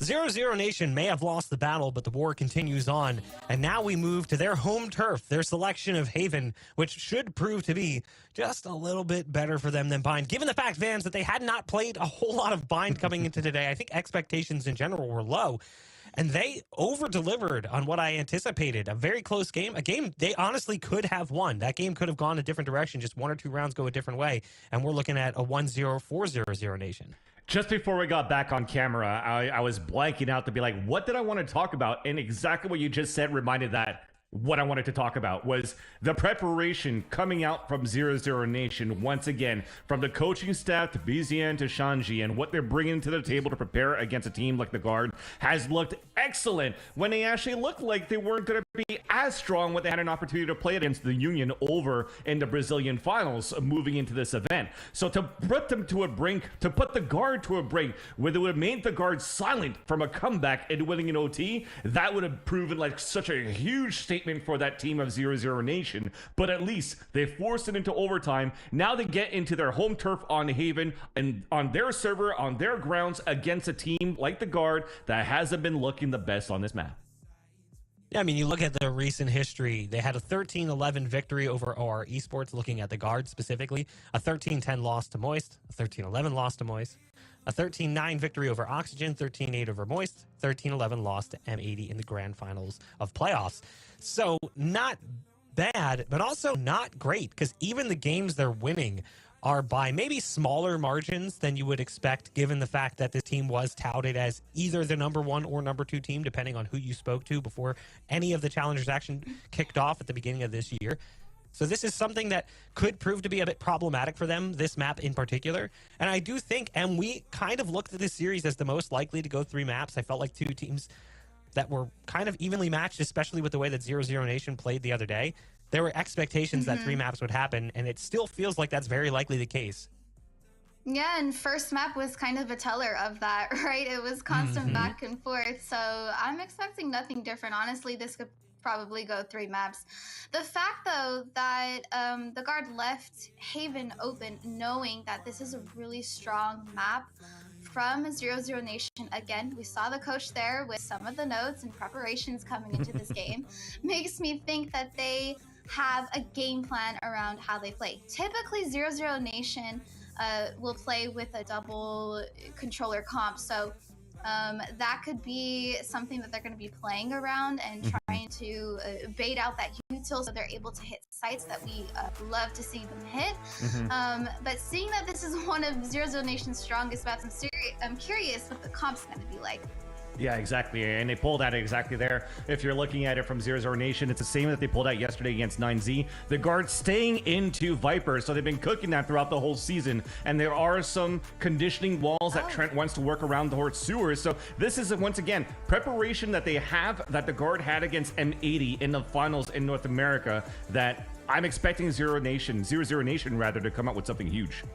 00Nation may have lost the battle, but the war continues on. And now we move to their home turf, their selection of Haven, which should prove to be just a little bit better for them than Bind. Given the fact, Vans, that they had not played a whole lot of Bind coming into today, I think expectations in general were low. And they over-delivered on what I anticipated. A very close game. A game they honestly could have won. That game could have gone a different direction. Just one or two rounds go a different way. And we're looking at a 1-0 for 00Nation. Just before we got back on camera, I was blanking out to be like, what did I want to talk about? And exactly what you just said reminded that what I wanted to talk about was the preparation coming out from 00Nation once again, from the coaching staff to BZN to Shanji, and what they're bringing to the table to prepare against a team like the Guard has looked excellent when they actually looked like they weren't going to be as strong when they had an opportunity to play against the Union over in the Brazilian finals moving into this event. So to put them to a brink, to put the Guard to a brink where they would have made the Guard silent from a comeback and winning an OT, that would have proven like such a huge statement for that team of 00Nation, but at least they forced it into overtime. Now they get into their home turf on Haven and on their server, on their grounds against a team like the Guard that hasn't been looking the best on this map. Yeah, I mean, you look at the recent history. They had a 13-11 victory over OR Esports, looking at the Guard specifically, a 13-10 loss to Moist, a 13-11 loss to Moist, a 13-9 victory over Oxygen, 13-8 over Moist, 13-11 loss to M80 in the grand finals of playoffs. So not bad, but also not great, because even the games they're winning are by maybe smaller margins than you would expect, given the fact that this team was touted as either the #1 or #2 team, depending on who you spoke to before any of the Challengers action kicked off at the beginning of this year. So this is something that could prove to be a bit problematic for them, this map in particular. And I do think, and we kind of looked at this series as the most likely to go 3 maps. I felt like 2 teams that were kind of evenly matched, especially with the way that 00Nation played the other day. There were expectations that 3 maps would happen, and it still feels like that's very likely the case. Yeah, and first map was kind of a teller of that, right? It was constant back and forth. So I'm expecting nothing different. Honestly, this could probably go 3 maps. The fact, though, that the Guard left Haven open, knowing that this is a really strong map from 00Nation. Again, we saw the coach there with some of the notes and preparations coming into this game. Makes me think that they have a game plan around how they play. Typically, 00Nation will play with a double controller comp, so that could be something that they're going to be playing around and trying to bait out that util so they're able to hit sites that we love to see them hit. But seeing that this is one of 00Nation's strongest maps, I'm curious what the comp's going to be like. Yeah, exactly. And they pulled out exactly there. If you're looking at it from 00Nation, it's the same that they pulled out yesterday against 9Z. The Guard staying into Viper, so they've been cooking that throughout the whole season. And there are some conditioning walls that Trent wants to work around the Horde sewers. So this is, once again, preparation that they have, that the Guard had against M80 in the finals in North America, that I'm expecting 00Nation rather, to come out with something huge.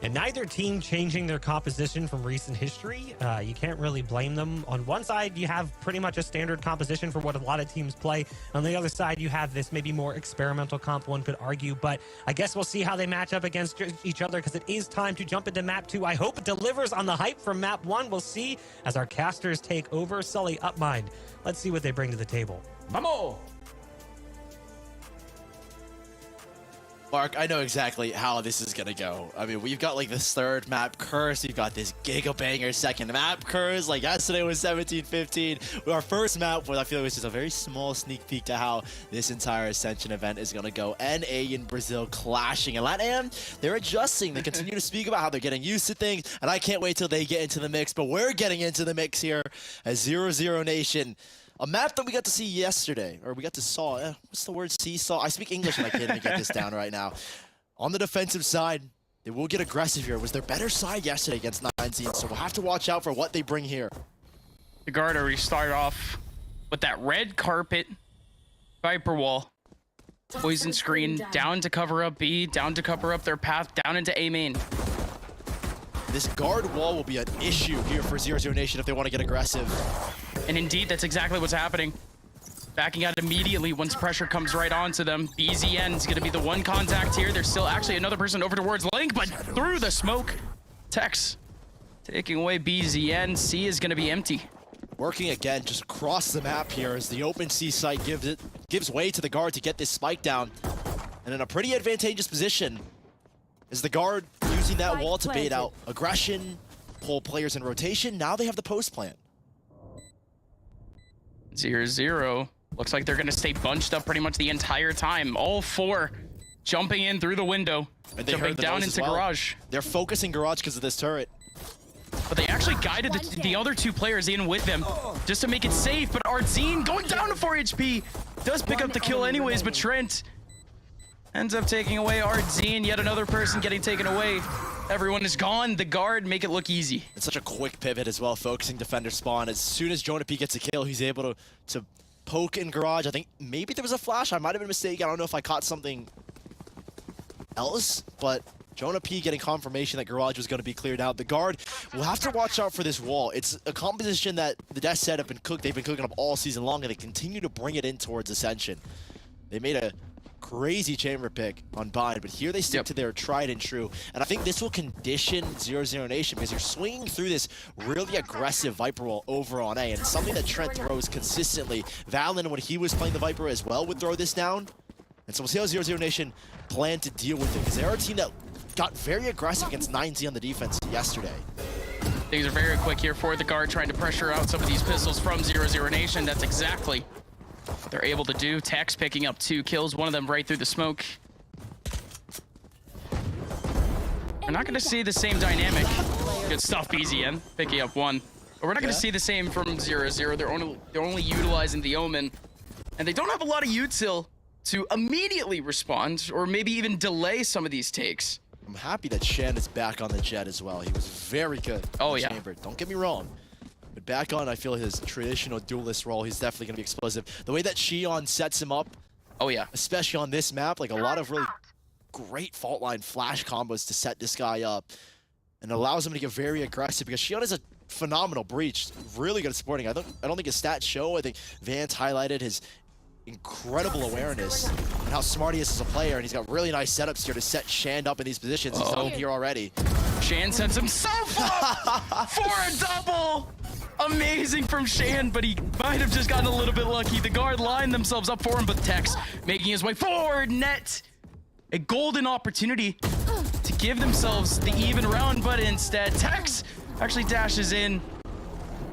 And neither team changing their composition from recent history. You can't really blame them. On one side, you have pretty much a standard composition for what a lot of teams play. On the other side, you have this maybe more experimental comp, one could argue. But I guess we'll see how they match up against each other, because it is time to jump into map 2. I hope it delivers on the hype from map 1. We'll see as our casters take over. Sully, Upmind. Let's see what they bring to the table. Vamos! Mark, I know exactly how this is gonna go. I mean, we've got like this 3rd map curse. We've got this giga banger 2nd map curse. Like yesterday was 17-15. Our first map, I feel like was just a very small sneak peek to how this entire Ascension event is gonna go. NA in Brazil clashing. And LatAm, they're adjusting. They continue to speak about how they're getting used to things. And I can't wait till they get into the mix. But we're getting into the mix here as 00Nation. A map that we got to see yesterday, or we got to saw, what's the word, seesaw? I speak English and I can't even get this down right now. On the defensive side, they will get aggressive here. It was their better side yesterday against 9Z, so we'll have to watch out for what they bring here. The Guard already started off with that red carpet, Viper wall, poison screen, down to cover up B, down to cover up their path, down into A main. This Guard wall will be an issue here for 00Nation if they want to get aggressive. And indeed, that's exactly what's happening. Backing out immediately once pressure comes right onto them. BZN is going to be the one contact here. There's still actually another person over towards Link, but through the smoke. Tex taking away BZN. C is going to be empty. Working again just across the map here as the open C site gives way to the guard to get this spike down. And in a pretty advantageous position is the guard using that wall to bait out aggression, pull players in rotation. Now they have the post plant. 0-0. Looks like they're going to stay bunched up pretty much the entire time. All four jumping in through the window, And they jumping heard the down noise into as well. garage. They're focusing garage because of this turret. But they actually guided the other two players in with them just to make it safe. But Artzine going down to 4 HP does pick up the kill anyways, but Trent ends up taking away Artzine. Yet another person getting taken away. Everyone is gone. The guard make it look easy. It's such a quick pivot as well, focusing defender spawn. As soon as Jonah P gets a kill, he's able to poke in garage. I think maybe there was a flash. I might have been mistaken. I don't know if I caught something else, but Jonah P getting confirmation that garage was going to be cleared out. The guard will have to watch out for this wall. It's a composition that the Death set up and cooked. They've been cooking up all season long, and they continue to bring it in towards Ascension. They made a crazy chamber pick on Bind, but here they stick to their tried and true. And I think this will condition 00Nation because you're swinging through this really aggressive Viper wall over on A, and something that Trent throws consistently. Valen, when he was playing the Viper as well, would throw this down. And so we'll see how 00Nation plan to deal with it, because they're a team that got very aggressive against 9Z on the defense yesterday. Things are very quick here for the guard, trying to pressure out some of these pistols from 00Nation. That's exactly what they're able to do. Tex picking up 2 kills, one of them right through the smoke. We're not going to see the same dynamic. Good stuff, BZN, picking up 1. But we're not going to see the same from 0-0. They're only utilizing the Omen. And they don't have a lot of util to immediately respond, or maybe even delay some of these takes. I'm happy that Shan is back on the jet as well. He was very good. Oh, in the yeah. chamber. Don't get me wrong. But back on, I feel his traditional duelist role, he's definitely going to be explosive. The way that Xion sets him up, oh yeah, especially on this map, like a lot of really great fault line flash combos to set this guy up, and allows him to get very aggressive because Xion is a phenomenal breach, really good at supporting. I don't think his stats show. I think Vance highlighted his incredible awareness and how smart he is as a player, and he's got really nice setups here to set Shand up in these positions. He's done here already. Shan sets himself up for a double. Amazing from Shan, but he might have just gotten a little bit lucky. The guard lined themselves up for him, but Tex making his way forward. Net a golden opportunity to give themselves the even round, but instead Tex actually dashes in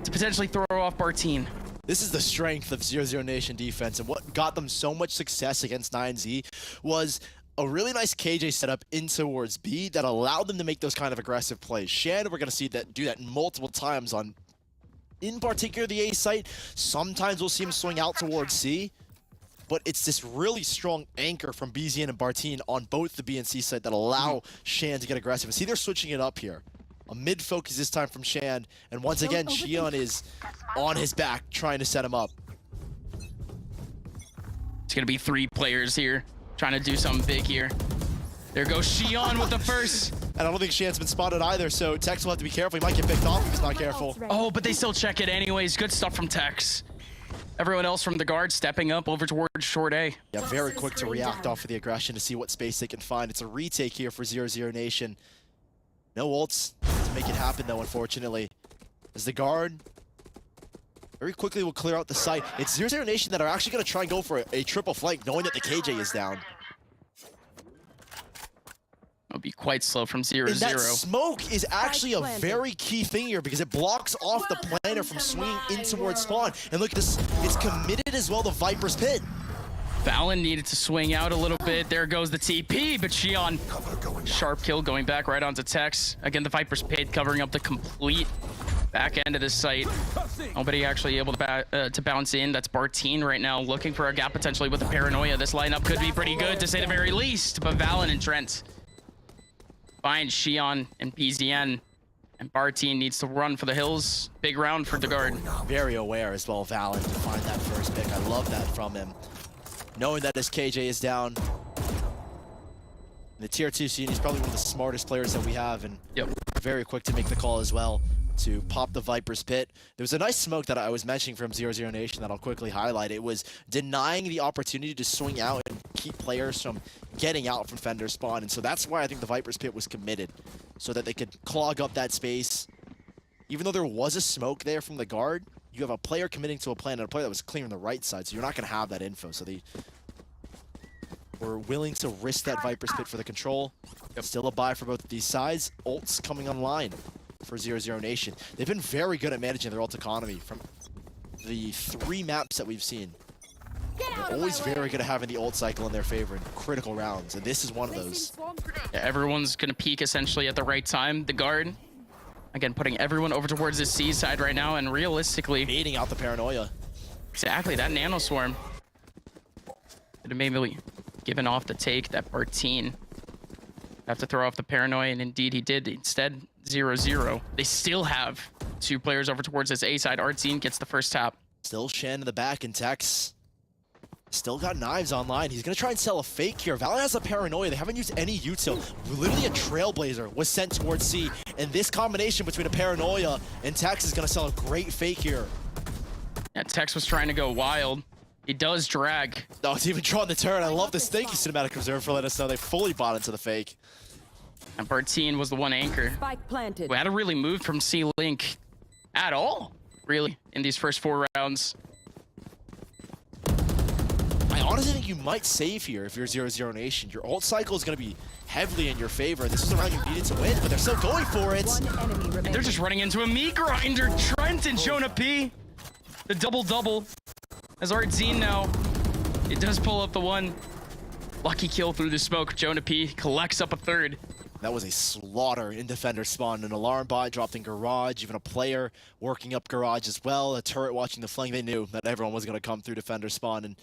to potentially throw off Bartine. This is the strength of 00Nation defense, and what got them so much success against 9Z was a really nice KJ setup in towards B that allowed them to make those kind of aggressive plays. Shan, we're going to see that do that multiple times on, in particular, the A site. Sometimes we'll see him swing out towards C, but it's this really strong anchor from BZN and Bartine on both the B and C site that allow Shan to get aggressive. And see, they're switching it up here. A mid focus this time from Shan, and once again, Xion is on his back trying to set him up. It's gonna be 3 players here trying to do something big here. There goes Xion with the first. And I don't think Shan's been spotted either, so Tex will have to be careful. He might get picked off if he's not careful. Oh, but they still check it anyways. Good stuff from Tex. Everyone else from the guard stepping up over towards short A. Yeah, very quick to react off of the aggression to see what space they can find. It's a retake here for 00Nation. No ults to make it happen, though, unfortunately. As the guard very quickly will clear out the site. It's 00Nation that are actually going to try and go for a triple flank, knowing that the KJ is down. It'll be quite slow from 0-0. And that smoke is actually a very key thing here because it blocks off the planner from swinging in towards spawn. And look at this, it's committed as well to Viper's Pit. Valen needed to swing out a little bit. There goes the TP, but Xion, sharp kill going back right onto Tex. Again, the Viper's Pit covering up the complete back end of this site. Nobody actually able to bounce in. That's Bartine right now looking for a gap potentially with the Paranoia. This lineup could be pretty good to say the very least, but Valen and Trent find Xion and BZN, and Bartine needs to run for the hills. Big round for the guard. Very aware as well, Valen, to find that first pick. I love that from him. Knowing that his KJ is down. In the tier 2 scene, he's probably one of the smartest players that we have, and very quick to make the call as well to pop the Viper's Pit. There was a nice smoke that I was mentioning from 00Nation that I'll quickly highlight. It was denying the opportunity to swing out and keep players from getting out from Fender spawn, and so that's why I think the Viper's Pit was committed, so that they could clog up that space even though there was a smoke there from the guard, you have a player committing to a plan and a player that was clearing the right side, so you're not going to have that info. So they were willing to risk that Viper's Pit for the control. Still a buy for both of these sides. Ults coming online for 00Nation. They've been very good at managing their ult economy from the 3 maps that we've seen. They're always very good at having the ult cycle in their favor in critical rounds, and this is one of those. Yeah, everyone's going to peak essentially at the right time. The guard, again, putting everyone over towards the C side right now, and realistically... Baiting out the paranoia. Exactly, that nano swarm. Could have maybe given off the take that Bartine have to throw off the paranoia, and indeed he did. Instead, 0-0. They still have 2 players over towards this A side. Artzine gets the first tap. Still Shen in the back, and Tex still got knives online. He's gonna try and sell a fake here. VALORANT has a paranoia. They haven't used any util. Literally a trailblazer was sent towards C, and this combination between a paranoia and Tex is gonna sell a great fake here. Yeah, Tex was trying to go wild. He does drag. Oh, it's even drawing the turn. I love this. Thank you, Cinematic Reserve, for letting us know they fully bought into the fake. And Bartine was the one anchor. Spike planted. We hadn't really moved from C-Link at all, really, in these first 4 rounds. I honestly think you might save here if you're 00Nation. Your ult cycle is going to be heavily in your favor. This is a round you needed to win, but they're still going for it. One enemy remaining. They're just running into a meat grinder. Trent and Jonah P. The double-double. As Artzine now, it does pull up the one. Lucky kill through the smoke. Jonah P. collects up a 3rd. That was a slaughter in defender spawn. An alarm bot dropped in garage, even a player working up garage as well. A turret watching the flank. They knew that everyone was going to come through defender spawn, and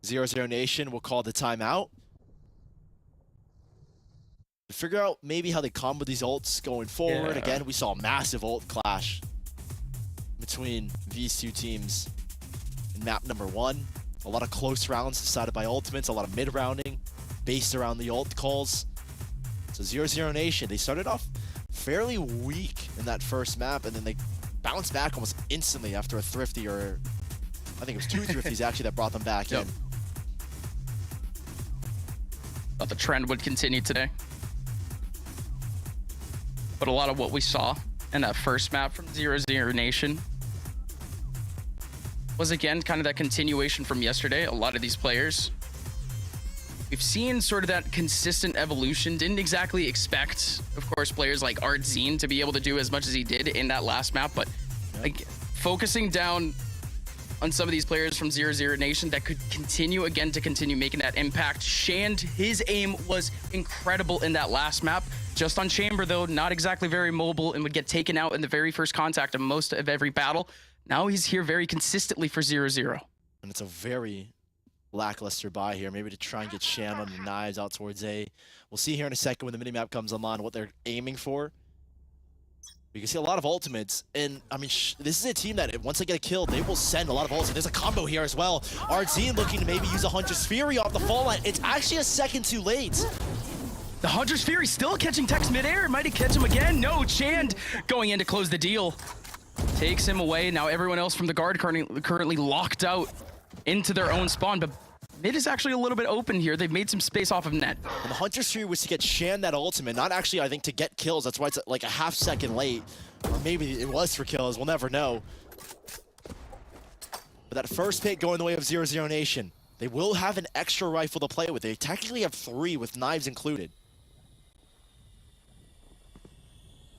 00Nation will call the timeout. Figure out maybe how they combo these ults going forward. Yeah. Again, we saw a massive ult clash between these 2 teams in map number 1. A lot of close rounds decided by ultimates, a lot of mid-rounding based around the ult calls. So 00Nation, they started off fairly weak in that first map, and then they bounced back almost instantly after a thrifty, or I think it was 2 thrifties actually that brought them back in. Thought the trend would continue today. But a lot of what we saw in that first map from 00Nation was, again, kind of that continuation from yesterday. A lot of these players, we've seen sort of that consistent evolution. Didn't exactly expect, of course, players like Artzine to be able to do as much as he did in that last map, but like, focusing down on some of these players from 00Nation that could continue making that impact. Shand, his aim was incredible in that last map. Just on Chamber, though, not exactly very mobile and would get taken out in the very first contact of most of every battle. Now he's here very consistently for 0-0. And it's a very lackluster buy here, maybe to try and get Shand on the knives out towards A. We'll see here in a second when the minimap comes online what they're aiming for. You can see a lot of ultimates, and I mean, this is a team that once they get a kill, they will send a lot of ults. There's a combo here as well. Artzine looking to maybe use a Hunter's Fury off the fall line. It's actually a second too late. The Hunter's Fury still catching Tex midair. Might he catch him again? No, Chand going in to close the deal. Takes him away. Now everyone else from the guard currently locked out into their own spawn, but mid is actually a little bit open here. They've made some space off of net. And the Hunter's Fury was to get Shand that ultimate, not actually, I think, to get kills. That's why it's like a half second late. Or maybe it was for kills, we'll never know. But that first pick going the way of 00Nation. They will have an extra rifle to play with. They technically have 3 with knives included.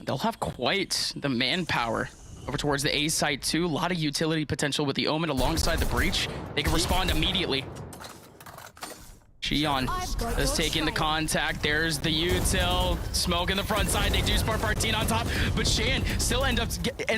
They'll have quite the manpower over towards the A site too. A lot of utility potential with the Omen alongside the Breach. They can respond immediately. Xion is taking the contact. There's the util. Smoke in the front side. They do spark Bartine on top, but Shan still ends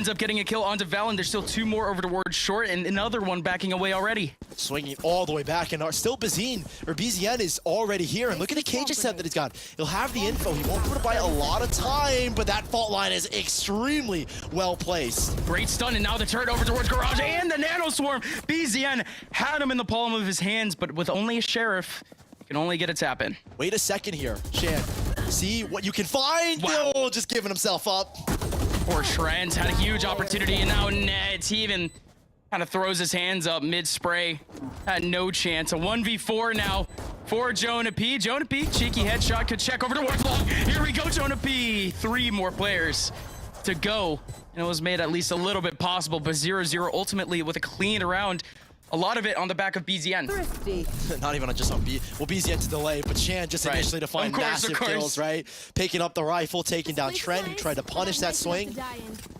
up getting a kill onto Val, and there's still 2 more over towards short, and another one backing away already. Swinging all the way back, and still BZN is already here, and look at the cage set that he's got. He'll have the info. He won't be able to buy a lot of time, but that fault line is extremely well placed. Great stun, and now the turret over towards Garage, and the Nano Swarm. BZN had him in the palm of his hands, but with only a Sheriff, can only get a tap in. Wait a second here, Shan. See what you can find. Wow. No, just giving himself up. Poor Trent had a huge opportunity, and now Neds, he even kind of throws his hands up mid-spray. Had no chance. A 1v4 now for Jonah P. Jonah P, cheeky headshot, could check over towards long. Here we go, Jonah P. 3 more players to go, and it was made at least a little bit possible, but 0-0 ultimately with a clean round. A lot of it on the back of BZN. Not even just on BZN to delay, but Shan just initially to find massive kills, right? Picking up the rifle, taking down Trent, who tried to punish that swing.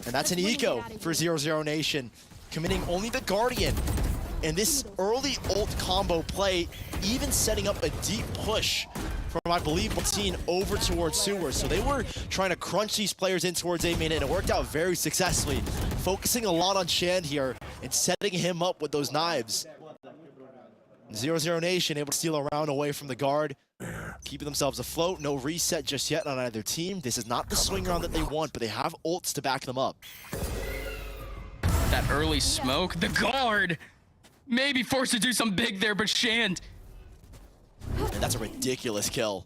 And that's an eco for 00Nation, committing only the Guardian. And this early ult combo play, even setting up a deep push from, I believe, Martin over towards Sewers. So they were trying to crunch these players in towards A main, and it worked out very successfully. Focusing a lot on Shan here and setting him up with those knives. 00Nation able to steal a round away from the guard, keeping themselves afloat. No reset just yet on either team. This is not the swing round that they want, but they have ults to back them up. That early smoke, the guard may be forced to do some big there, but Shand. And that's a ridiculous kill.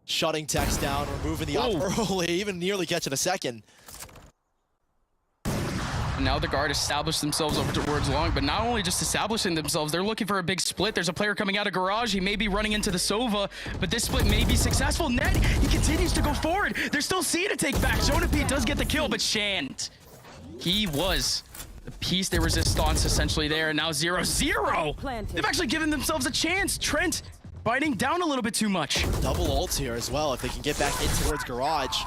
Shutting Tex down, removing the op early, even nearly catching a second. Now the guard established themselves over towards long, but not only just establishing themselves, they're looking for a big split. There's a player coming out of garage. He may be running into the Sova, but this split may be successful. Ned, he continues to go forward. They're still seeing to take back. Jonah does get the kill, but Shand, he was the piece de resistance essentially there. And now 0-0. They've actually given themselves a chance. Trent fighting down a little bit too much. Double ults here as well if they can get back in towards garage.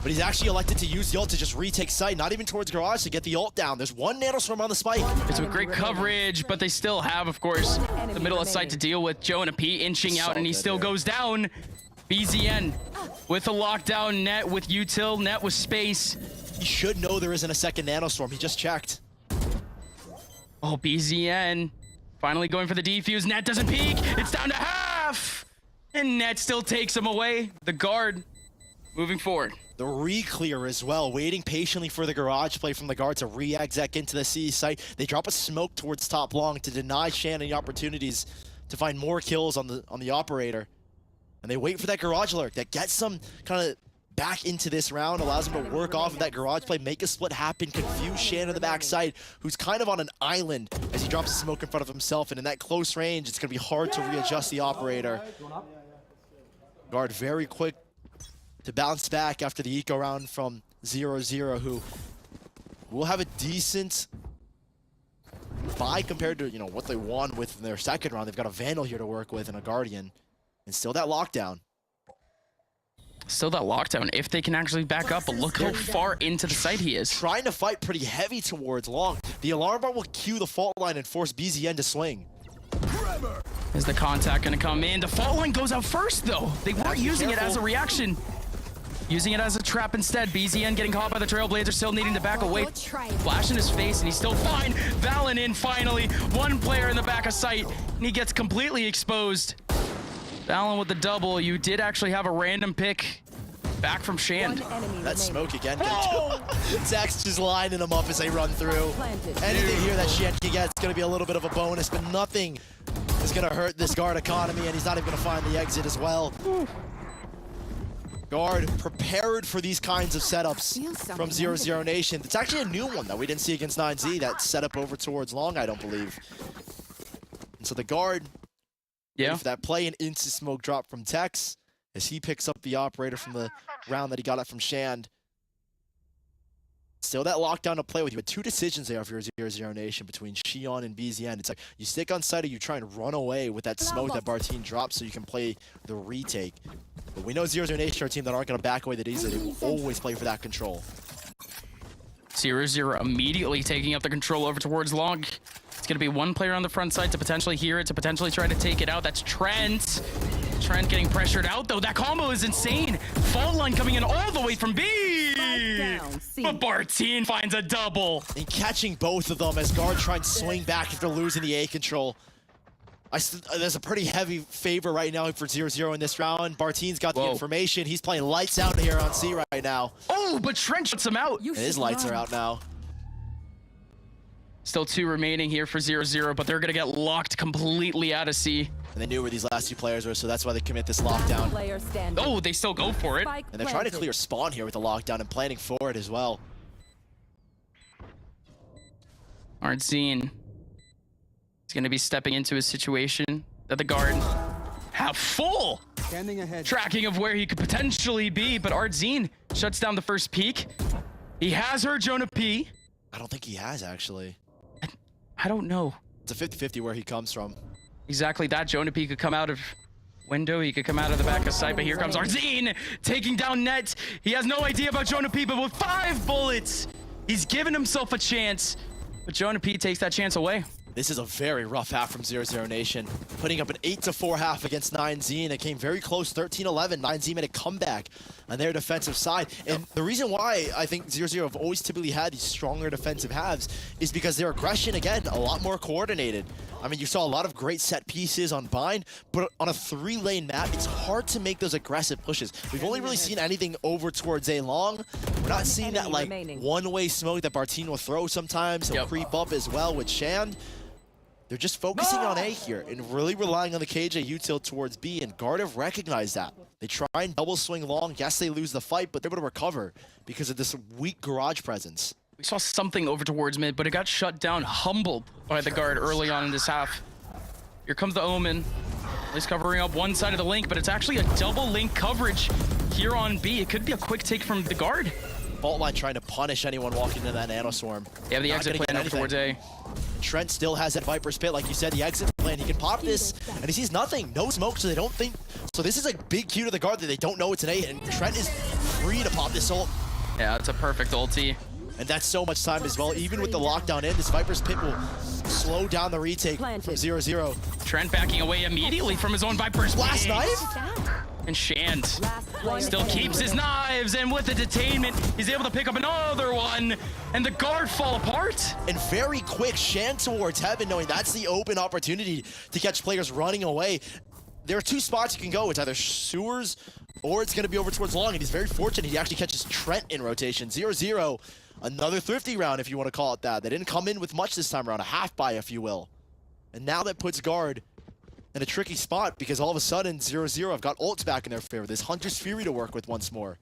But he's actually elected to use the ult to just retake site, not even towards garage to get the ult down. There's one nanoswarm on the spike. It's with great coverage, but they still have, of course, the middle of site to deal with. Jonah inching out, and he still goes down. BZN with a lockdown, Net with util, Net with space. He should know there isn't a second nanoswarm. He just checked. Oh, BZN finally going for the defuse. Net doesn't peek. It's down to half. And Net still takes him away. The guard moving forward. The re-clear as well, waiting patiently for the garage play from the guard to re-exec into the C site. They drop a smoke towards top long to deny Shan any opportunities to find more kills on the operator. And they wait for that garage alert that gets them kind of back into this round, allows them to work off of that garage play, make a split happen, confuse Shan on the backside, who's kind of on an island as he drops a smoke in front of himself. And in that close range, it's going to be hard to readjust the operator. Guard very quick to bounce back after the eco round from 0-0, who will have a decent buy compared to, you know, what they won with their second round. They've got a Vandal here to work with and a Guardian, and still that lockdown. Still that lockdown, if they can actually back up, but look how far into the site he is. Trying to fight pretty heavy towards long. The alarm bar will cue the fault line and force BZN to swing. Is the contact gonna come in? The fault line goes out first, though. They weren't using it as a reaction. Using it as a trap instead. BZN getting caught by the Trailblazer, still needing to back away. Flash in his face, and he's still fine. Valen in finally. One player in the back of sight, and he gets completely exposed. Valen with the double. You did actually have a random pick back from Shand. That smoke again. Zach's just lining them up as they run through. Anything here that Shand can get, it's going to be a little bit of a bonus, but nothing is going to hurt this guard economy, and he's not even going to find the exit as well. Guard prepared for these kinds of setups from 00Nation. It's actually a new one that we didn't see against 9Z, that setup over towards long, I don't believe. And so the guard, for that play, an instant smoke drop from Tex as he picks up the operator from the round that he got it from Shand. Still that lockdown to play with. You had two decisions there for your 00Nation between Xion and BZN. It's like you stick on site or you try and run away with that smoke that Bartine drops so you can play the retake. But we know 00Nation are a team that aren't going to back away that easily. They will always play for that control. 0-0 immediately taking up the control over towards long. It's going to be one player on the front side to potentially hear it, to potentially try to take it out. That's Trent. Trent getting pressured out, though. That combo is insane. Fault line coming in all the way from B. But Bartine finds a double. And catching both of them as guard trying to swing back after losing the A control. There's a pretty heavy favor right now for 0-0 in this round. Bartine's got the information. He's playing lights out here on C right now. Oh, but Trent shuts him out. And his lights are out now. Still two remaining here for 0-0, but they're going to get locked completely out of C. And they knew where these last two players were, so that's why they commit this lockdown. Oh, they still go for it. And they're trying to clear spawn here with the lockdown and planning for it as well. Ardzine is going to be stepping into a situation that the guard have full tracking of where he could potentially be, but Ardzine shuts down the first peak. He has her Jonah P. I don't think he has, actually. I don't know. It's a 50-50 where he comes from. Exactly that. Jonah P could come out of window. He could come out of the back of sight, but here comes Arzine taking down Net. He has no idea about Jonah P, but with 5 bullets, he's given himself a chance. But Jonah P takes that chance away. This is a very rough half from 00Nation, putting up an 8-4 half against 9Z, and it came very close, 13-11. 9Z made a comeback on their defensive side. And the reason why I think 00 have always typically had these stronger defensive halves is because their aggression, again, a lot more coordinated. I mean, you saw a lot of great set pieces on Bind, but on a 3-lane map, it's hard to make those aggressive pushes. We've only really seen anything over towards A long. We're not seeing that, like, one-way smoke that Bartine will throw sometimes. He'll creep up as well with Shand. They're just focusing on A here and really relying on the KJ util towards B, and Guard have recognized that. They try and double swing long. Yes, they lose the fight, but they're able to recover because of this weak garage presence. We saw something over towards mid, but it got shut down, humbled by the Guard early on in this half. Here comes the Omen. He's covering up one side of the link, but it's actually a double link coverage here on B. It could be a quick take from the Guard. Fault line trying to punish anyone walking into that nanoswarm. They have the exit plan over towards A. Trent still has that Viper's Pit, like you said, the exit plan. He can pop this, and he sees nothing. No smoke, so they don't think... So this is a big cue to the Guard that they don't know it's an A, and Trent is free to pop this ult. Yeah, it's a perfect ulti. And that's so much time as well. Even with the lockdown in, this Viper's Pit will slow down the retake from 00. Trent backing away immediately from his own Viper's Last Pit. knife? And Shand still keeps his knives, and with the detainment, he's able to pick up another one, and the Guard fall apart. And very quick, Shand towards heaven, knowing that's the open opportunity to catch players running away. There are 2 spots you can go. It's either sewers or it's going to be over towards long, and he's very fortunate he actually catches Trent in rotation. 00, another thrifty round, if you want to call it that. They didn't come in with much this time around, a half buy, if you will. And now that puts Guard in a tricky spot, because all of a sudden 00 have got ults back in their favor. This Hunter's Fury to work with once more.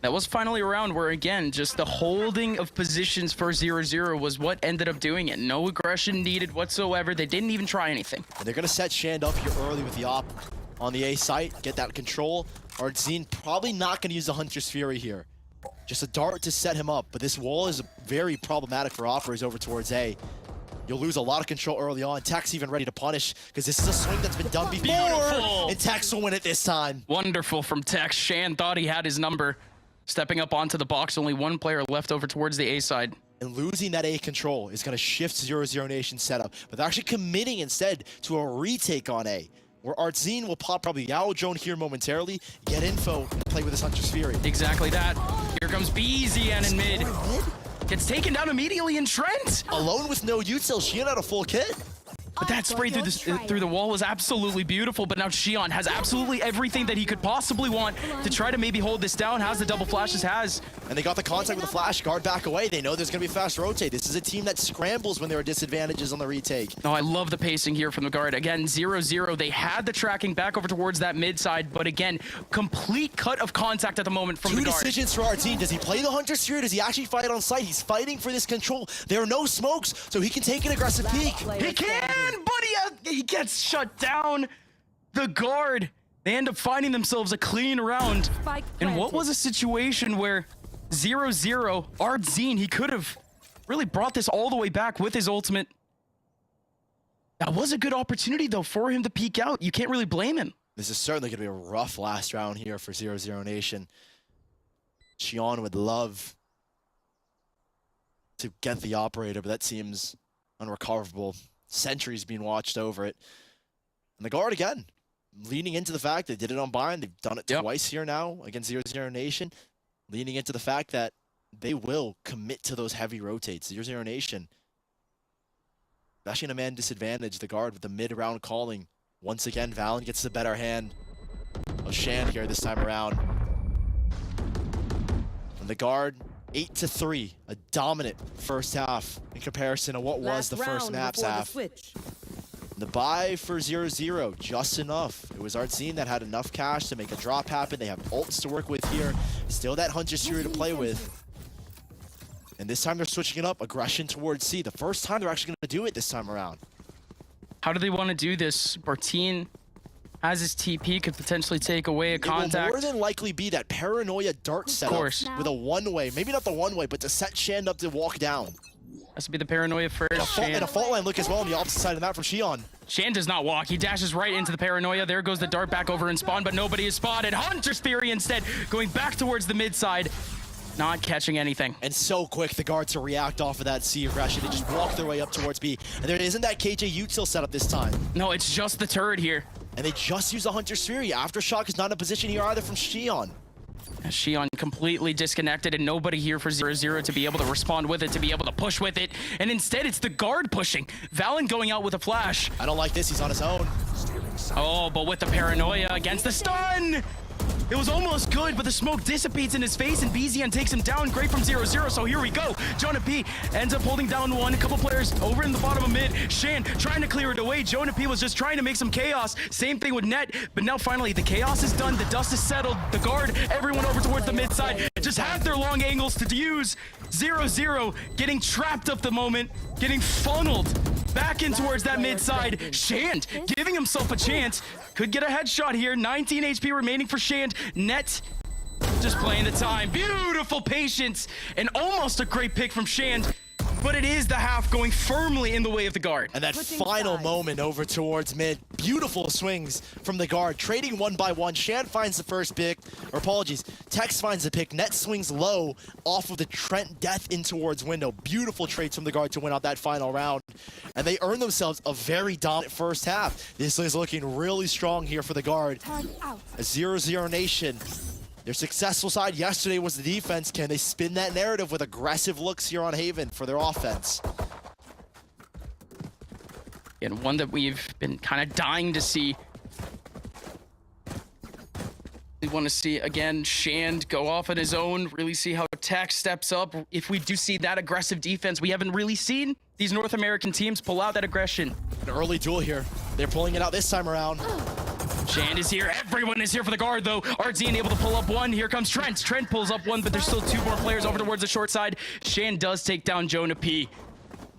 That was finally a round where, again, just the holding of positions for 00 was what ended up doing it. No aggression needed whatsoever. They didn't even try anything. And they're going to set Shand up here early with the op on the A site, get that control. Arzine probably not going to use the Hunter's Fury here. Just a dart to set him up, but this wall is very problematic for offers over towards A. You'll lose a lot of control early on. Tech's even ready to punish, because this is a swing that's been done before. Beautiful. And Tech's will win it this time. Wonderful from Tech. Shand thought he had his number. Stepping up onto the box, only one player left over towards the A side. And losing that A control is going to shift 00Nation setup, but they're actually committing instead to a retake on A, where Arzine will pop probably Yao Drone here momentarily, get info, and play with his Hunter's Fury. Exactly that. Here comes BZN in mid. Gets taken down immediately in Trent. Alone with no util, she had a full kit. But that spray through the wall was absolutely beautiful, but now Xion has absolutely everything that he could possibly want to try to maybe hold this down. Has the double flashes, And they got the contact with the flash. Guard back away. They know there's going to be a fast rotate. This is a team that scrambles when there are disadvantages on the retake. No, I love the pacing here from the Guard. Again, 0-0. They had the tracking back over towards that mid side, but again, complete cut of contact at the moment from the Guard. 2 decisions for our team. Does he play the Hunter's Fury? Does he actually fight on site? He's fighting for this control. There are no smokes, so he can take an aggressive peek. He can! But he gets shut down. The Guard, they end up finding themselves a clean round. And what was a situation where 0-0, Arzine, he could have really brought this all the way back with his ultimate. That was a good opportunity, though, for him to peek out. You can't really blame him. This is certainly going to be a rough last round here for 00Nation. Xion would love to get the operator, but that seems unrecoverable. Sentries being watched over it. And the Guard, again, leaning into the fact they did it on Bayern. They've done it twice here now against 00Nation. Leaning into the fact that they will commit to those heavy rotates. 00Nation, especially in a man disadvantage, the Guard with the mid-round calling. Once again, Valen gets the better hand of Shand here this time around. And the Guard, 8-3, a dominant first half in comparison to what was the first map's half. The buy for 0-0, just enough. It was Arzine that had enough cash to make a drop happen. They have ults to work with here. Still that Hunter's Fury to play with. And this time they're switching it up, aggression towards C. The first time they're actually going to do it this time around. How do they want to do this? Bartine Has his TP, could potentially take away a contact. It will more than likely be that paranoia dart setup course. with a one-way. Maybe not the one-way, but to set Shand up to walk down. Has to be the paranoia first. And a fault line look as well on the opposite side of that from Xion. Shan does not walk. He dashes right into the paranoia. There goes the dart back over in spawn, but nobody is spotted. Hunter's Fury instead going back towards the mid side. Not catching anything. And so quick, the guard to react off of that sea aggression. They just walk their way up towards B. And there isn't that KJ util setup this time. No, it's just the turret here. And they just use the Hunter's Fury. Aftershock is not in a position here either from Xion. Xion completely disconnected and nobody here for 0-0 to be able to respond with it, to be able to push with it. And instead, it's the guard pushing. Valen going out with a flash. I don't like this. He's on his own. Oh, but with the paranoia against the stun. It was almost good, but the smoke dissipates in his face, and BZN takes him down. Great from 0-0, so here we go. Jonah P ends up holding down one. A couple players over in the bottom of mid. Shan trying to clear it away. Jonah P was just trying to make some chaos. Same thing with Net, but now finally the chaos is done. The dust is settled. The guard, everyone over towards the mid side, just have their long angles to use. 0-0 getting trapped up the moment, getting funneled back in towards that mid side. Shand giving himself a chance. Could get a headshot here. 19 HP remaining for Shand. Net just playing the time. Beautiful patience and almost a great pick from Shand. But it is the half going firmly in the way of the guard. And that final moment over towards mid. Beautiful swings from the guard. Trading one by one. Shand finds the first pick. Or apologies. Tex finds the pick. Net swings low off of the Trent death in towards window. Beautiful trades from the guard to win out that final round. And they earn themselves a very dominant first half. This is looking really strong here for the guard. A 00Nation. Their successful side yesterday was the defense. Can they spin that narrative with aggressive looks here on Haven for their offense? And one that we've been kind of dying to see. We want to see, again, Shand go off on his own, really see how Tech steps up. If we do see that aggressive defense, we haven't really seen these North American teams pull out that aggression. An early duel here. They're pulling it out this time around. Shand is here. Everyone is here for the guard, though. RZN able to pull up one. Here comes Trent. Trent pulls up one, but there's still two more players over towards the short side. Shand does take down Jonah P.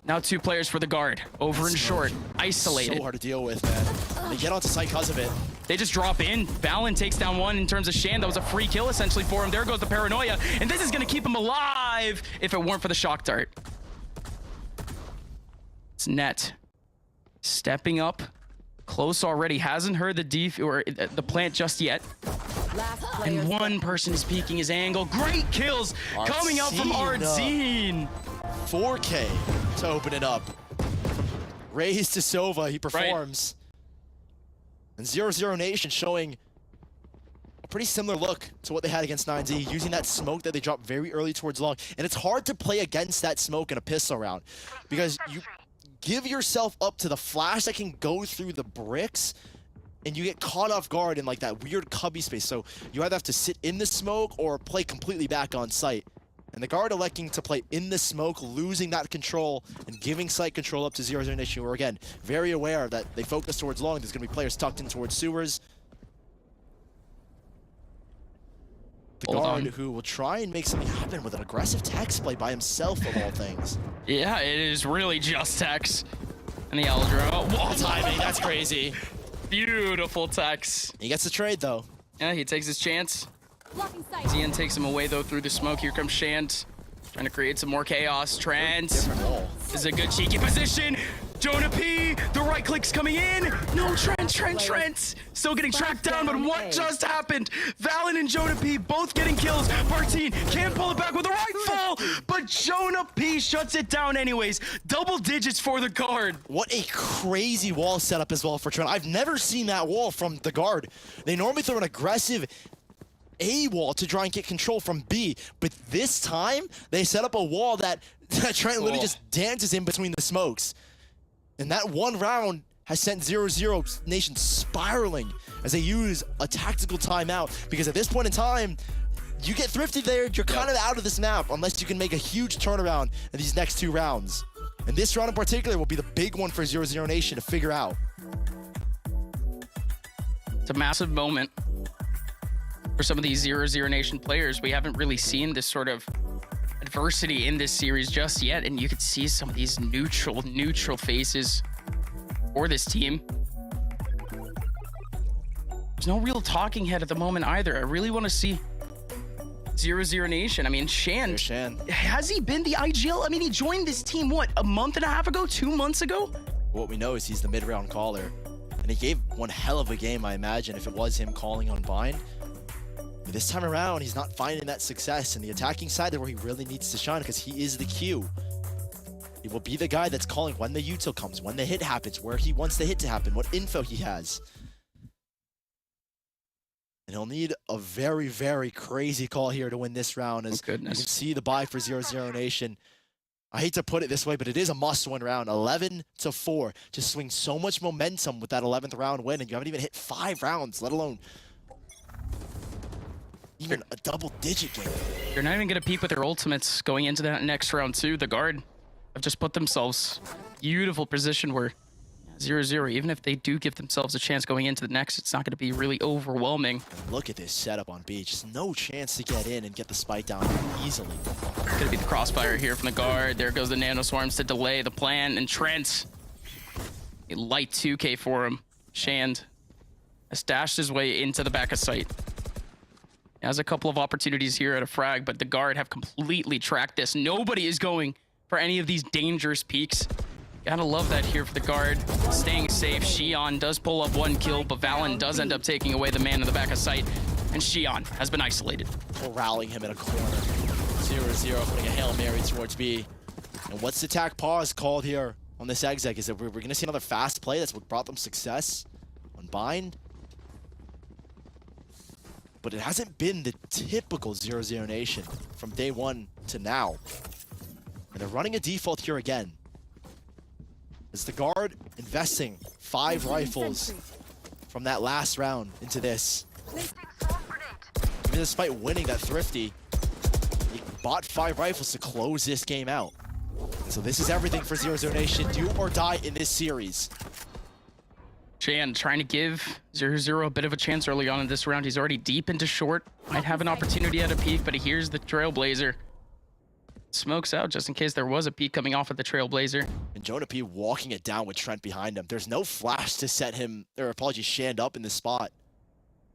Now two players for the guard. Over and short. Isolated. So hard to deal with, man. They get onto site because of it. They just drop in. Valen takes down one in terms of Shand. That was a free kill, essentially, for him. There goes the paranoia. And this is going to keep him alive if it weren't for the shock dart. It's Net. Stepping up. Close already, hasn't heard the plant just yet. And one person is peeking his angle. Great kills coming out from RZN. 4K to open it up. Raised to Sova, he performs. Right. And 00Nation showing a pretty similar look to what they had against 9Z, using that smoke that they dropped very early towards long. And it's hard to play against that smoke in a pistol round because you give yourself up to the flash that can go through the bricks and you get caught off guard in like that weird cubby space. So you either have to sit in the smoke or play completely back on site. And the guard electing to play in the smoke, losing that control and giving site control up to 00Nation. We're again very aware that they focus towards long. There's going to be players tucked in towards sewers. The guard who will try and make something happen with an aggressive Tex play by himself of all things. Yeah, it is really just Tex. And the Eldro. Wall timing, that's crazy. Beautiful Tex. He gets the trade though. Yeah, he takes his chance. Zian takes him away though through the smoke. Here comes Shand. Trying to create some more chaos. Trent. This is a good cheeky position. Jonah P, the right click's coming in. No, Trent. Still getting tracked down, but what just happened? Valen and Jonah P both getting kills. Martine can't pull it back with a rifle, but Jonah P shuts it down anyways. Double digits for the guard. What a crazy wall setup as well for Trent. I've never seen that wall from the guard. They normally throw an aggressive A wall to try and get control from B, but this time they set up a wall that Trent literally just dances in between the smokes. And that one round has sent 00Nation spiraling as they use a tactical timeout, because at this point in time, you get thrifty there, you're kind of out of this map unless you can make a huge turnaround in these next two rounds. And this round in particular will be the big one for 00Nation to figure out. It's a massive moment for some of these 00Nation players. We haven't really seen this sort of adversity in this series just yet, and you could see some of these neutral faces for this team. There's no real talking head at the moment either. I really want to see 00Nation. I mean, Shan. Has he been the IGL? I mean, he joined this team, what, a month and a half ago? 2 months ago? What we know is he's the mid-round caller. And he gave one hell of a game, I imagine, if it was him calling on Bind. But this time around, he's not finding that success. And the attacking side is where he really needs to shine because he is the Q. He will be the guy that's calling when the util comes, when the hit happens, where he wants the hit to happen, what info he has. And he'll need a very, very crazy call here to win this round. As you can see the buy for 00Nation. I hate to put it this way, but it is a must-win round. 11-4. Just swing so much momentum with that 11th round win, and you haven't even hit 5 rounds, let alone even a double-digit game. They're not even going to peek with their ultimates going into that next round, too. The guard have just put themselves beautiful position where 0-0, even if they do give themselves a chance going into the next, it's not going to be really overwhelming. Look at this setup on B. Just no chance to get in and get the spike down easily. Going to be the crossfire here from the guard. There goes the nano swarms to delay the plan, and Trent, a light 2K for him. Shand has dashed his way into the back of sight. He has a couple of opportunities here at a frag, but the guard have completely tracked this. Nobody is going for any of these dangerous peaks. Gotta love that here for the guard. Staying safe. Xion does pull up 1 kill, but Valen does end up taking away the man in the back of sight. And Xion has been isolated. Corralling him in a corner. 0-0, putting a Hail Mary towards B. And what's the attack pause called here on this exec? Is that we're going to see another fast play? That's what brought them success on Bind. But it hasn't been the typical 00Nation from day one to now. And they're running a default here again. As the guard investing 5 rifles from that last round into this. Even despite winning that Thrifty, he bought 5 rifles to close this game out. So this is everything for 00Nation. Do or die in this series. Shan trying to give 0-0 a bit of a chance early on in this round. He's already deep into short. Might have an opportunity at a peak, but he hears the Trailblazer. Smokes out just in case there was a peek coming off of the Trailblazer. And Jonah P walking it down with Trent behind him. There's no flash to set him, or apologies, Shand up in this spot.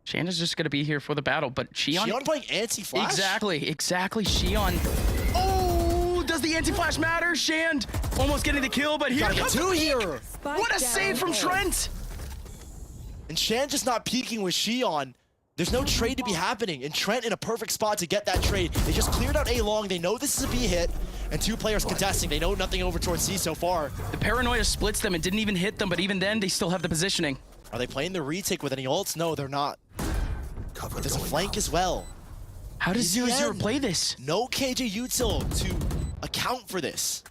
Shand is just going to be here for the battle, but Xion playing anti-flash? Exactly. Xion. Oh, does the anti-flash matter? Shand almost getting the kill, but here comes 2 here. What a save from Trent. And Shand just not peeking with Xion. There's no trade to be happening, and Trent in a perfect spot to get that trade. They just cleared out A long. They know this is a B hit, and 2 players contesting. They know nothing over towards C so far. The paranoia splits them and didn't even hit them, but even then, they still have the positioning. Are they playing the retake with any ults? No, they're not. There's a flank as well. How does 0-0 play this? No KJ util to account for this.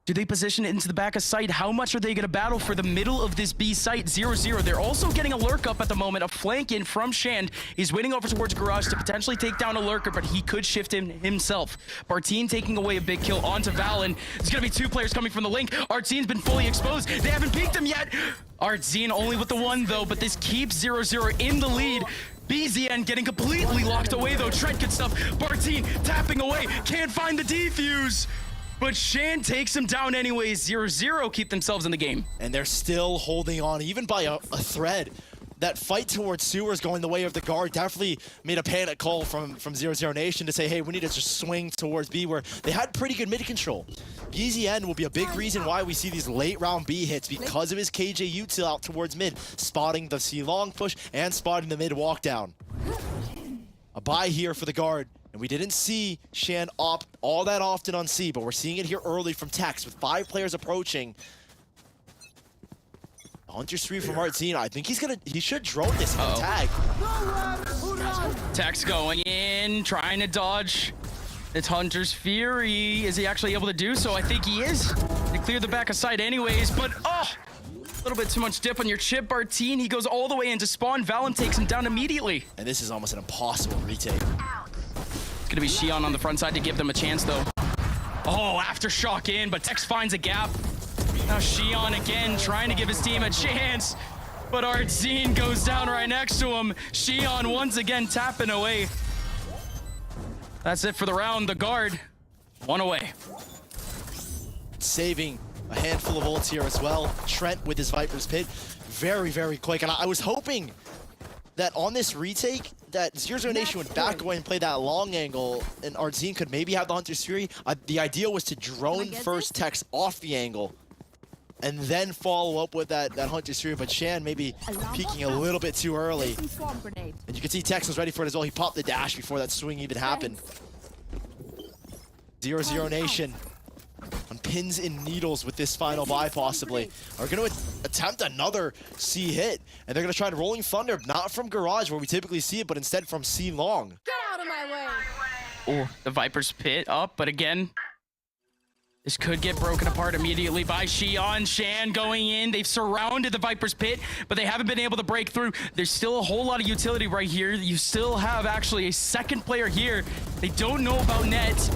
Do they position it into the back of sight? How much are they going to battle for the middle of this B site? 0-0. They're also getting a lurk up at the moment. A flank in from Shand. He's waiting over towards Garage to potentially take down a lurker, but he could shift him himself. Bartine taking away a big kill onto Valen. There's going to be 2 players coming from the link. Artzine's been fully exposed. They haven't peeked him yet. Artzine only with the 1 though, but this keeps 0-0 in the lead. BZN getting completely locked away though. Trent good stuff. Bartine tapping away. Can't find the defuse. But Shan takes him down anyways. 0-0 keep themselves in the game. And they're still holding on, even by a thread. That fight towards sewers going the way of the guard definitely made a panic call from 00Nation to say, hey, we need to just swing towards B, where they had pretty good mid control. BZN will be a big reason why we see these late round B hits, because of his KJ util out towards mid, spotting the C long push and spotting the mid walk down. A buy here for the guard. And we didn't see Shan opt all that often on C, but we're seeing it here early from Tex with 5 players approaching. Hunter Spree from Artzine. I think he should drone this tag. Tex going in, trying to dodge. It's Hunter's Fury. Is he actually able to do so? I think he is. They cleared the back of sight anyways, but a little bit too much dip on your chip, Bartine. He goes all the way into spawn. Valen takes him down immediately. And this is almost an impossible retake. It's gonna be Xion on the front side to give them a chance though. Oh, aftershock in, but Tex finds a gap. Now Xion again trying to give his team a chance, but Artzine goes down right next to him. Xion once again tapping away. That's it for the round. The guard, 1 away. Saving a handful of ults here as well. Trent with his Viper's Pit. Very, very quick. And I was hoping that on this retake, that 00Nation would back away and play that long angle, and Ardzine could maybe have the Hunter's Fury. The idea was to drone first Tex off the angle, and then follow up with that Hunter's Fury, but Shan maybe peeking a little bit too early. And you can see Tex was ready for it as well. He popped the dash before that swing even happened. 00Nation on pins and needles with this final buy possibly. Are going to attempt another C hit, and they're going to try Rolling Thunder, not from Garage where we typically see it, but instead from C long. Get out of my way! Oh, the Viper's pit up, but again, this could get broken apart immediately by Xion. Shan going in. They've surrounded the Viper's pit, but they haven't been able to break through. There's still a whole lot of utility right here. You still have actually a second player here. They don't know about Net.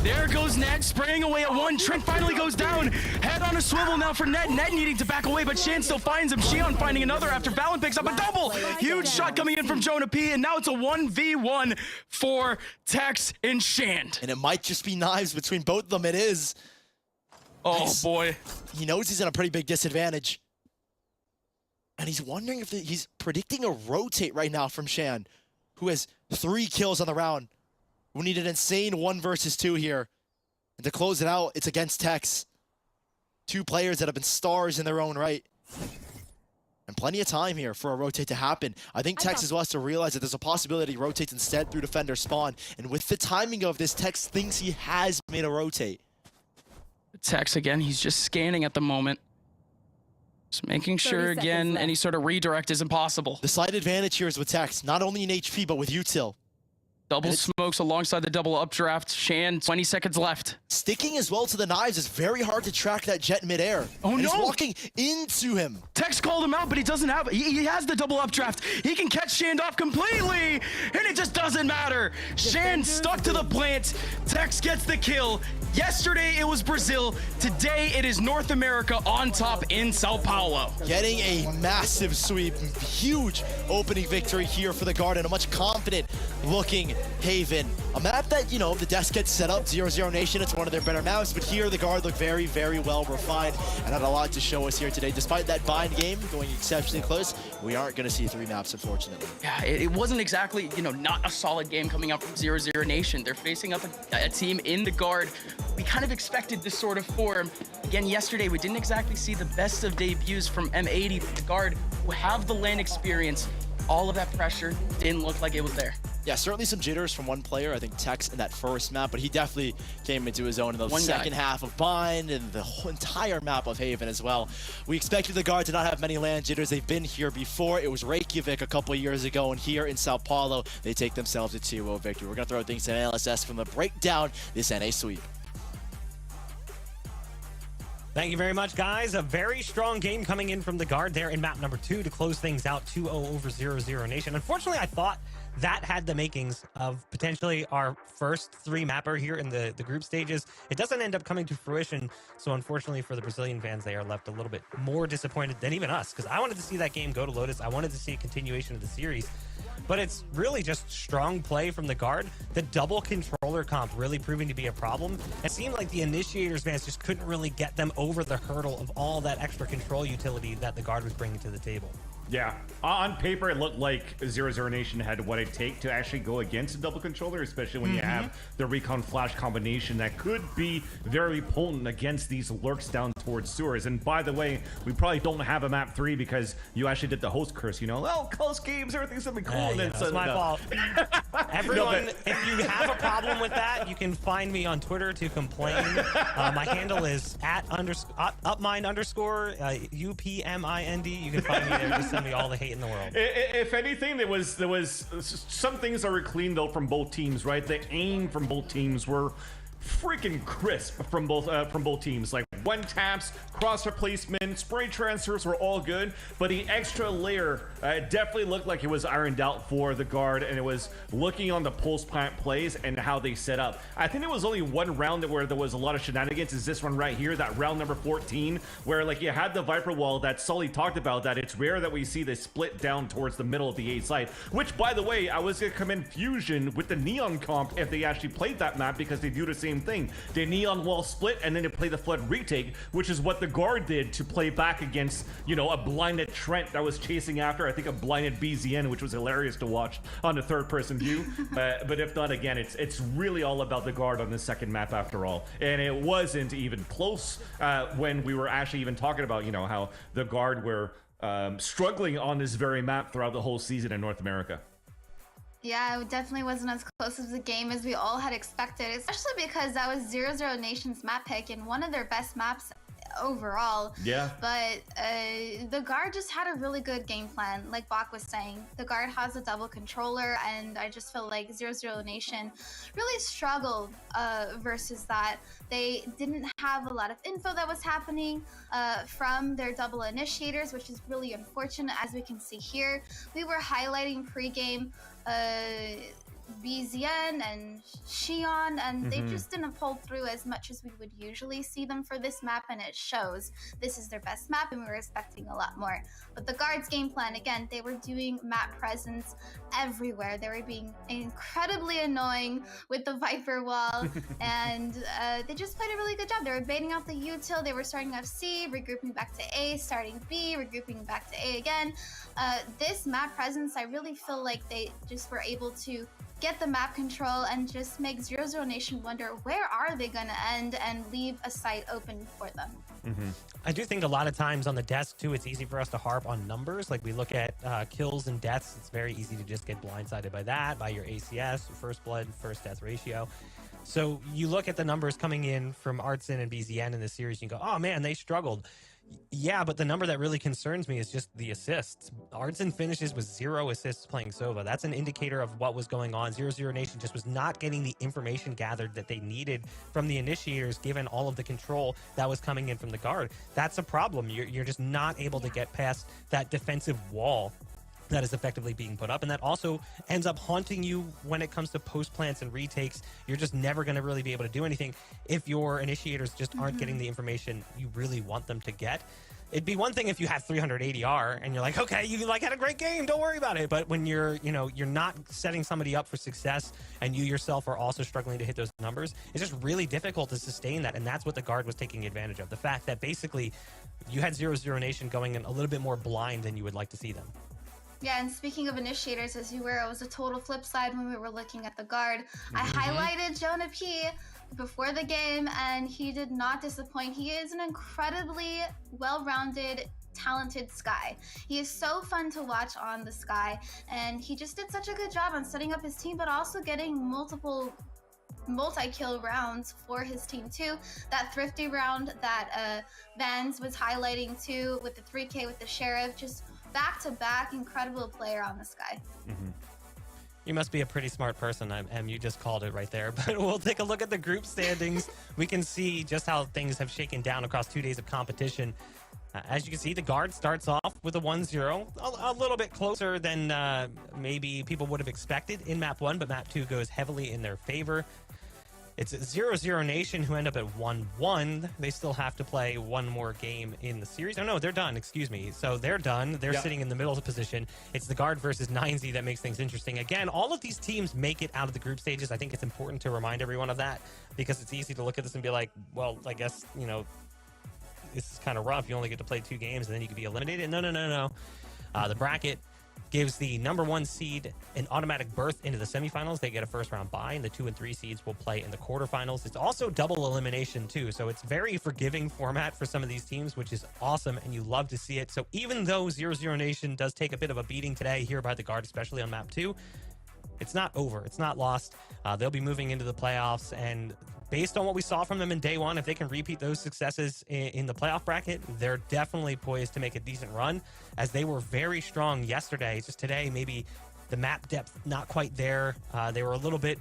There goes Net, spraying away at one. Trent finally goes down. Head on a swivel now for Net. Net needing to back away, but Shan still finds him. Xion finding another after Valen picks up a double. Huge shot coming in from Jonah P, and now it's a 1v1 for Tex and Shan. And it might just be knives between both of them. It is. Oh, boy. He knows he's in a pretty big disadvantage. And he's wondering if he's predicting a rotate right now from Shan, who has 3 kills on the round. We need an insane 1 versus 2 here. And to close it out, it's against Tex. 2 players that have been stars in their own right. And plenty of time here for a rotate to happen. I think Tex as well has to realize that there's a possibility he rotates instead through defender spawn. And with the timing of this, Tex thinks he has made a rotate. Tex again, he's just scanning at the moment. Just making sure again, any sort of redirect is impossible. The slight advantage here is with Tex, not only in HP, but with util. Double smokes alongside the double updraft. Shan, 20 seconds left. Sticking as well to the knives is very hard to track that Jet midair. Oh, and no. he's walking into him. Tex called him out, but he doesn't have it. He has the double updraft. He can catch Shan off completely, and it just doesn't matter. Shan stuck to the plant. Tex gets the kill. Yesterday it was Brazil. Today it is North America on top in São Paulo. Getting a massive sweep. Huge opening victory here for the Guard and a much confident looking Haven. A map that, you know, the desk gets set up, 00Nation, it's one of their better maps, but here the Guard look very, very well refined and had a lot to show us here today. Despite that bind game going exceptionally close, we aren't going to see 3 maps, unfortunately. Yeah, it wasn't exactly, you know, not a solid game coming up from 00Nation. They're facing up a team in the Guard. We kind of expected this sort of form. Again, yesterday, we didn't exactly see the best of debuts from M80, but the Guard, who have the LAN experience, all of that pressure didn't look like it was there. Yeah, certainly some jitters from one player, I think Tex in that first map, but he definitely came into his own in the second half of Bind and the whole entire map of Haven as well. We expected the Guard to not have many LAN jitters. They've been here before. It was Reykjavik a couple years ago, and here in Sao Paulo, they take themselves a 2-0 victory. We're going to throw things to LSS from the breakdown this NA sweep. Thank you very much, guys. A very strong game coming in from the Guard there in map number 2 to close things out 2-0 over 00Nation. Unfortunately, I thought that had the makings of potentially our first 3 mapper here in the group stages. It doesn't end up coming to fruition, so unfortunately for the Brazilian fans, they are left a little bit more disappointed than even us, because I wanted to see that game go to Lotus. I wanted to see a continuation of the series. But it's really just strong play from the Guard. The double controller comp really proving to be a problem. It seemed like the Initiators fans just couldn't really get them over the hurdle of all that extra control utility that the Guard was bringing to the table. Yeah, on paper it looked like 00Nation had what it take to actually go against a double controller, especially when you have the recon flash combination that could be very potent against these lurks down towards sewers. And by the way, we probably don't have a map 3 because you actually did the host curse, you know, oh, close games, everything's gonna be cool. And then it's my fault. Everyone, if you have a problem with that, you can find me on Twitter to complain. My handle is @upmind_UPMIND. You can find me there. Just send me all the hate in the world. If anything, there was some things that were clean though from both teams, right? The aim from both teams were freaking crisp from both teams. Like one taps, cross replacement, spray transfers were all good, but the extra layer definitely looked like it was ironed out for the Guard, and it was looking on the pulse plant plays and how they set up. I think there was only one round where there was a lot of shenanigans. Is this one right here, that round number 14, where like you had the Viper wall that Sully talked about, that it's rare that we see this split down towards the middle of the A site, which by the way, I was gonna commend Fusion with the Neon comp if they actually played that map, because they do the same thing. They Neon wall split and then they play the Flood retake. retake, which is what the guard did to play back against, you know, a blinded Trent that was chasing after, I think, a blinded BZN, which was hilarious to watch on the third-person view. But if not, again, it's really all about the guard on the second map after all. And it wasn't even close when we were actually even talking about, you know, how the guard were struggling on this very map throughout the whole season in North America. Yeah, it definitely wasn't as close as the game as we all had expected, especially because that was 00Nation's map pick and one of their best maps overall. Yeah. But the guard just had a really good game plan. Like Bach was saying, the guard has a double controller, and I just feel like 00Nation really struggled versus that. They didn't have a lot of info that was happening from their double initiators, which is really unfortunate. As we can see here, we were highlighting pregame BZN and Xion, and they just didn't pull through as much as we would usually see them for this map, and it shows. This is their best map, and we were expecting a lot more. But the guards' game plan, again, they were doing map presence everywhere. They were being incredibly annoying with the Viper wall, and they just played a really good job. They were baiting out the util. They were starting off C, regrouping back to A, starting B, regrouping back to A again. This map presence, I really feel like they just were able to get the map control and just make 00Nation wonder where are they going to end and leave a site open for them. I do think a lot of times on the desk too, it's easy for us to harp on numbers. Like we look at kills and deaths, it's very easy to just get blindsided by that, by your ACS, first blood, first death ratio. So you look at the numbers coming in from Artson and BZN in this series, and you go, oh man, they struggled. Yeah, but the number that really concerns me is just the assists. Artson finishes with 0 assists playing Sova. That's an indicator of what was going on. 00Nation just was not getting the information gathered that they needed from the initiators, given all of the control that was coming in from the guard. That's a problem. You're just not able to get past that defensive wall that is effectively being put up, and that also ends up haunting you when it comes to post plants and retakes. You're just never going to really be able to do anything if your initiators just aren't getting the information you really want them to get. It'd be one thing if you have 300 ADR and you're like, okay, you like had a great game, don't worry about it. But when you're not setting somebody up for success and you yourself are also struggling to hit those numbers, it's just really difficult to sustain that. And that's what the guard was taking advantage of. The fact that basically you had 00Nation going in a little bit more blind than you would like to see them. Yeah, and speaking of initiators, as you were, it was a total flip side when we were looking at the guard. I highlighted Jonah P before the game, and he did not disappoint. He is an incredibly well-rounded, talented Skye. He is so fun to watch on the Skye, and he just did such a good job on setting up his team, but also getting multiple multi-kill rounds for his team too. That thrifty round that Vans was highlighting too, with the 3K with the Sheriff, just back-to-back incredible player on the Skye. You must be a pretty smart person, Em. You just called it right there. But we'll take a look at the group standings. We can see just how things have shaken down across 2 days of competition. As you can see, the guard starts off with a 1-0, a little bit closer than maybe people would have expected in map 1, but map 2 goes heavily in their favor. It's 00Nation who end up at 1-1. They still have to play one more game in the series. Oh, no, they're done. Excuse me. So they're done. They're sitting in the middle of the position. It's the guard versus 9Z that makes things interesting. Again, all of these teams make it out of the group stages. I think it's important to remind everyone of that because it's easy to look at this and be like, well, I guess, you know, this is kind of rough. You only get to play 2 games and then you can be eliminated. No. The bracket gives the number 1 seed an automatic berth into the semifinals. They get a first round bye, and the 2 and 3 seeds will play in the quarterfinals. It's also double elimination too, so it's very forgiving format for some of these teams, which is awesome, and you love to see it. So even though 00Nation does take a bit of a beating today here by the guard, especially on map 2, it's not over. It's not lost. They'll be moving into the playoffs, and based on what we saw from them in day 1, if they can repeat those successes in the playoff bracket, they're definitely poised to make a decent run, as they were very strong yesterday. Just today, maybe the map depth not quite there. They were a little bit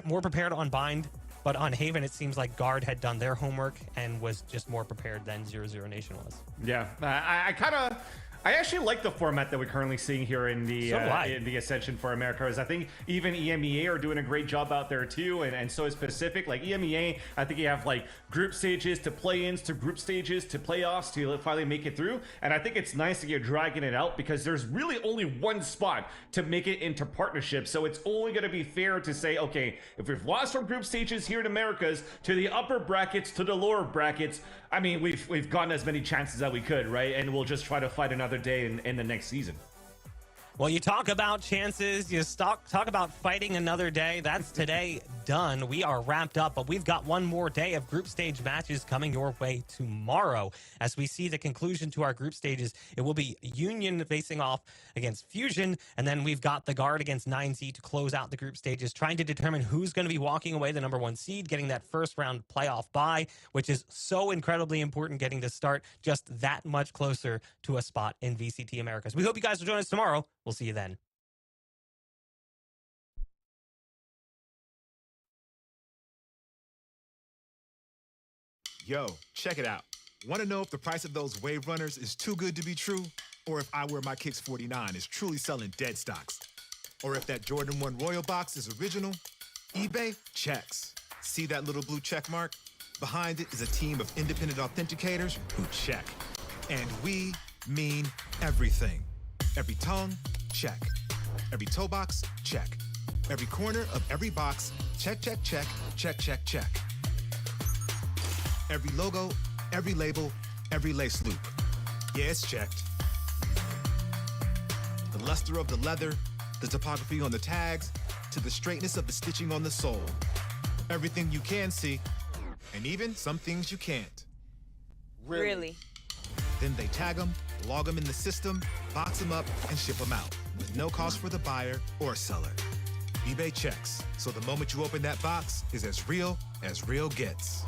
more prepared on Bind, but on Haven, it seems like guard had done their homework and was just more prepared than 00Nation was. Yeah, I kind of I actually like the format that we're currently seeing here in the Ascension for Americas. I think even EMEA are doing a great job out there too, and so is Pacific. Like EMEA, I think you have like group stages to play-ins to group stages to playoffs to finally make it through. And I think it's nice that you're dragging it out because there's really only one spot to make it into partnerships. So it's only going to be fair to say, okay, if we've lost from group stages here in Americas to the upper brackets to the lower brackets, I mean, we've gotten as many chances that we could, right? And we'll just try to fight another day in the next season. Well, you talk about chances, you talk about fighting another day. That's today done. We are wrapped up, but we've got one more day of group stage matches coming your way tomorrow. As we see the conclusion to our group stages, it will be Union facing off against Fusion, and then we've got the Guard against 9Z to close out the group stages, trying to determine who's going to be walking away the #1 seed, getting that first round playoff bye, which is so incredibly important, getting to start just that much closer to a spot in VCT Americas. We hope you guys will join us tomorrow. We'll see you then. Yo, check it out. Want to know if the price of those Wave Runners is too good to be true? Or if I Wear My Kicks 49 is truly selling dead stocks? Or if that Jordan 1 Royal Box is original? eBay checks. See that little blue check mark? Behind it is a team of independent authenticators who check. And we mean everything. Every tongue, check. Every toe box, check. Every corner of every box, check, check, check, check, check, check. Every logo, every label, every lace loop. Yeah, it's checked. The luster of the leather, the topography on the tags, to the straightness of the stitching on the sole. Everything you can see, and even some things you can't. Really? Then they tag them, log them in the system, box them up, and ship them out with no cost for the buyer or seller. eBay checks, so the moment you open that box is as real gets.